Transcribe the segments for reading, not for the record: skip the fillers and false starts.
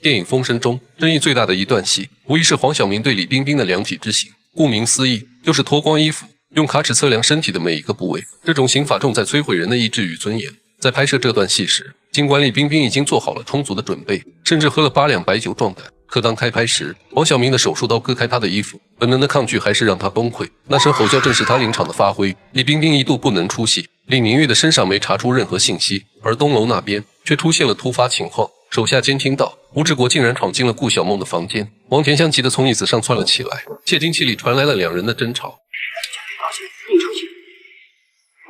电影《风声》中争议最大的一段戏，无疑是黄晓明对李冰冰的量体之刑。顾名思义，就是脱光衣服，用卡尺测量身体的每一个部位。这种刑法重在摧毁人的意志与尊严。在拍摄这段戏时，尽管李冰冰已经做好了充足的准备，甚至喝了8两白酒壮胆，可当开拍时，黄晓明的手术刀割开她的衣服，本能的抗拒还是让她崩溃。那声吼叫正是她临场的发挥。李冰冰一度不能出戏，李明玉的身上没查出任何信息，而东楼那边却出现了突发情况。手下监听到吴志国竟然闯进了顾小梦的房间，王田香急得从椅子上窜了起来，窃听器里传来了2人的争吵。道歉，你出去，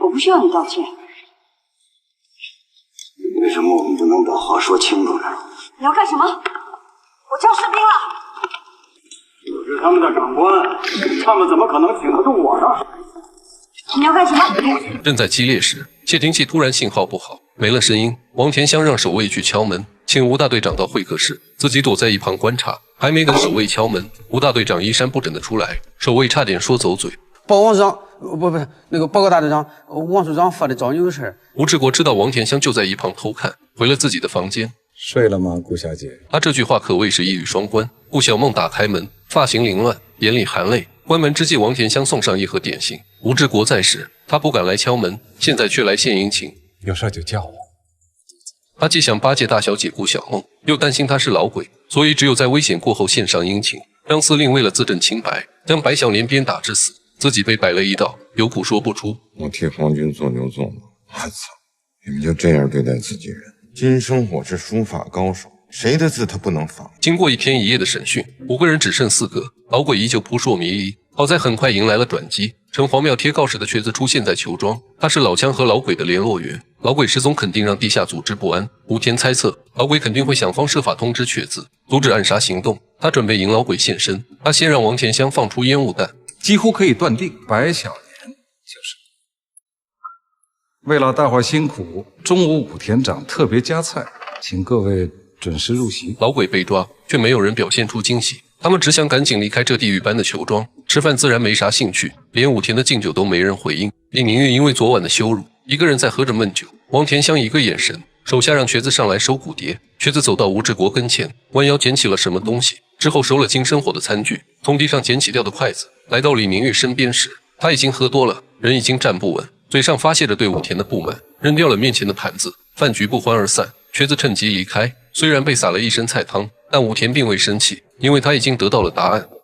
我不需要你道歉。为什么我们不能把话说清楚呢？你要干什么？我叫士兵了。我是他们的长官，他们怎么可能请得动我呢？你要干什么？正在激烈时，窃听器突然信号不好，没了声音。王田香让守卫去敲门，请吴大队长到会客室，自己躲在一旁观察。还没等守卫敲门，吴大队长衣衫不整的出来，守卫差点说走嘴。报王署长，不是那个报告大队长，王署长发的找你有事。吴志国知道王田香就在一旁偷看，回了自己的房间。睡了吗，顾小姐？他这句话可谓是一语双关。顾小梦打开门，发型凌乱，眼里含泪。关门之际，王田香送上一盒点心。吴志国在时，他不敢来敲门，现在却来献殷勤。有事就叫我。他既想巴结大小姐顾小梦，又担心她是老鬼，所以只有在危险过后献上殷勤。张司令为了自证清白，将白小莲鞭打致死，自己被摆了一道，有苦说不出。我替皇军做牛做马，我操！你们就这样对待自己人？金生火是书法高手，谁的字他不能仿？经过1天1夜的审讯，5个人只剩4个，老鬼依旧扑朔迷离。好在很快迎来了转机，城隍庙贴告示的瘸子出现在裘庄，他是老枪和老鬼的联络员。老鬼失踪肯定让地下组织不安，吴天猜测老鬼肯定会想方设法通知瘸子，阻止暗杀行动。他准备引老鬼现身，他先让王田香放出烟雾弹，几乎可以断定白小莲就是为了大伙辛苦，中午武田长特别加菜，请各位准时入席。老鬼被抓，却没有人表现出惊喜，他们只想赶紧离开这地狱般的裘庄，吃饭自然没啥兴趣，连武田的敬酒都没人回应。李明玉因为昨晚的羞辱，一个人在喝着闷酒。王田香一个眼神，手下让瘸子上来收骨碟。瘸子走到吴志国跟前，弯腰捡起了什么东西，之后收了金生火的餐具，从地上捡起掉的筷子，来到李明玉身边时，他已经喝多了，人已经站不稳，嘴上发泄着对武田的不满，扔掉了面前的盘子，饭局不欢而散。瘸子趁机离开，虽然被撒了一身菜汤，但武田并未生气，因为他已经得到了答案。